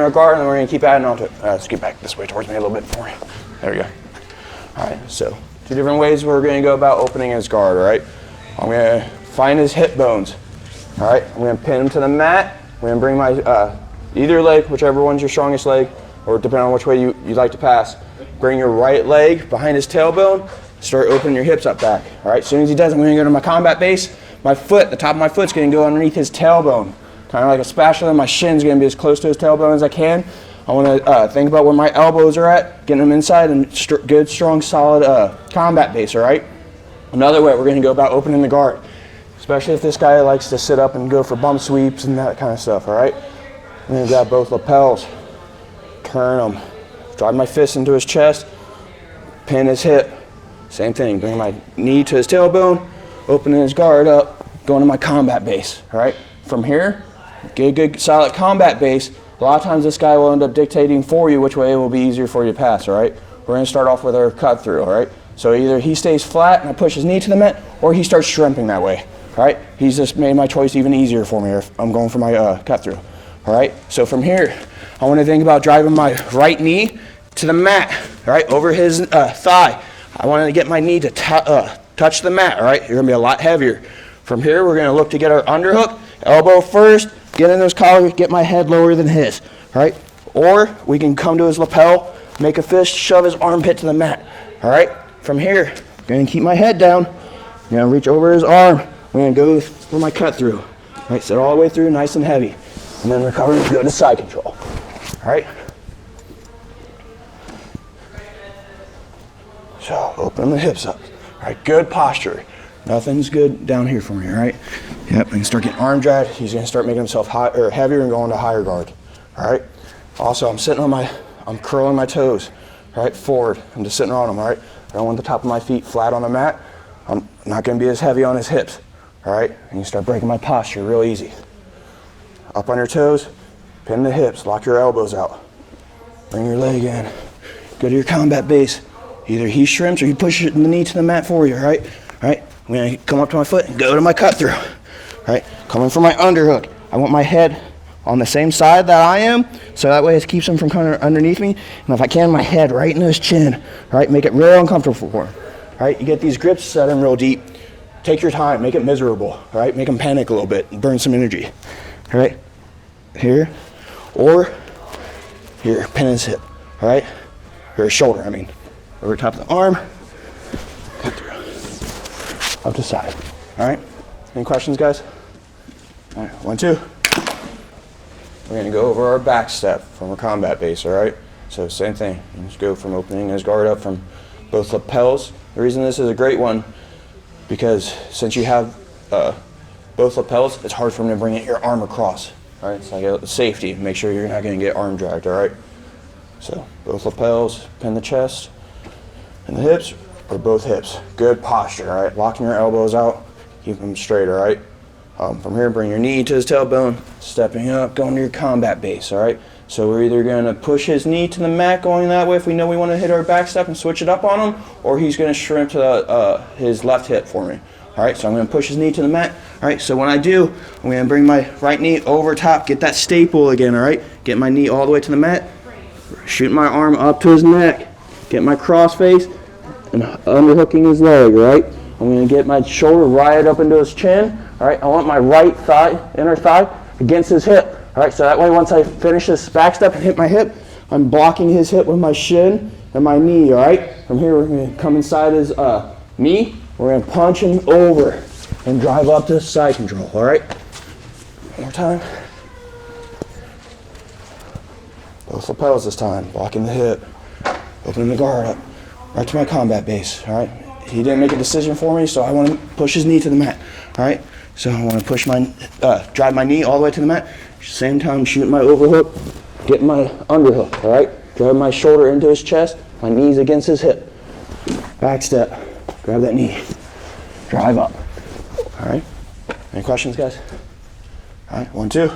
our guard, and then we're going to keep adding on to it. Let's get back this way towards me a little bit more. There we go. All right, so 2 different ways we're going to go about opening his guard, all right? I'm going to find his hip bones, all right? I'm going to pin him to the mat. I'm going to bring my either leg, whichever one's your strongest leg, or depending on which way you like to pass. Bring your right leg behind his tailbone. Start opening your hips up back, all right? As soon as he does, I'm going to go to my combat base. My foot, the top of my foot's going to go underneath his tailbone, kind of like a spatula. My shin's going to be as close to his tailbone as I can. I want to think about where my elbows are at, getting them inside and good, strong, solid combat base, all right? Another way we're going to go about opening the guard, especially if this guy likes to sit up and go for bump sweeps and that kind of stuff, all right? I'm going to grab both lapels, turn them, drive my fist into his chest, pin his hip. Same thing, bring my knee to his tailbone, opening his guard up, going to my combat base, all right? From here, get a good solid combat base. A lot of times this guy will end up dictating for you which way it will be easier for you to pass, all right? We're going to start off with our cut through, all right? So either he stays flat and I push his knee to the mat, or he starts shrimping that way, all right? He's just made my choice even easier for me if I'm going for my cut through, all right? So from here, I want to think about driving my right knee to the mat, all right, over his thigh. I want to get my knee to touch the mat, all right? You're going to be a lot heavier. From here, we're going to look to get our underhook, elbow first, get in his collar, get my head lower than his, all right? Or we can come to his lapel, make a fist, shove his armpit to the mat, all right? From here, I'm going to keep my head down. I'm going to reach over his arm. I'm going to go for my cut through, all right? Sit all the way through, nice and heavy. And then recover and go to side control, all right? So open the hips up, all right? Good posture. Nothing's good down here for me, all right? Yep, I can start getting arm dragged. He's gonna start making himself heavier and going to higher guard, all right? Also, I'm curling my toes, all right, forward. I'm just sitting on them, all right? I don't want the top of my feet flat on the mat. I'm not gonna be as heavy on his hips, all right? And you start breaking my posture real easy. Up on your toes, pin the hips, lock your elbows out. Bring your leg in. Go to your combat base. Either he shrimps or he pushes the knee to the mat for you, all right? All right, I'm gonna come up to my foot and go to my cut through. All right, coming for my underhook. I want my head on the same side that I am, so that way it keeps him from coming underneath me. And if I can, my head right into his chin. All right, make it real uncomfortable for him. All right, you get these grips set in real deep. Take your time, make it miserable. All right, make him panic a little bit and burn some energy. All right, here, or here, pin his hip. All right, or his shoulder, I mean. Over top of the arm, cut through, up to side. All right, any questions, guys? All right, 1, 2. We're gonna go over our back step from our combat base, all right? So same thing, you just go from opening his guard up from both lapels. The reason this is a great one, because since you have both lapels, it's hard for him to bring your arm across, all right? It's like a safety, make sure you're not gonna get arm dragged, all right? So both lapels, pin the chest, and the hips, or both hips. Good posture, all right? Locking your elbows out, keep them straight, all right? From here, bring your knee to his tailbone, stepping up, going to your combat base, all right? So we're either gonna push his knee to the mat going that way if we know we wanna hit our back step and switch it up on him, or he's gonna shrimp to his left hip for me. All right, so I'm gonna push his knee to the mat. All right, so when I do, I'm gonna bring my right knee over top, get that staple again, all right? Get my knee all the way to the mat, shoot my arm up to his neck, get my cross face, and underhooking his leg, right? I'm going to get my shoulder right up into his chin, all right? I want my right thigh, inner thigh, against his hip, all right? So that way once I finish this back step and hit my hip, I'm blocking his hip with my shin and my knee, all right? From here, we're going to come inside his knee. We're going to punch him over and drive up to side control, all right? One more time. Both lapels this time, blocking the hip, opening the guard up. Right to my combat base, all right? He didn't make a decision for me, so I want to push his knee to the mat, all right? So I want to push drive my knee all the way to the mat. Same time, shooting my overhook, getting my underhook, all right? Drive my shoulder into his chest, my knees against his hip. Back step, grab that knee, drive up, all right? Any questions, guys? All right, 1, 2.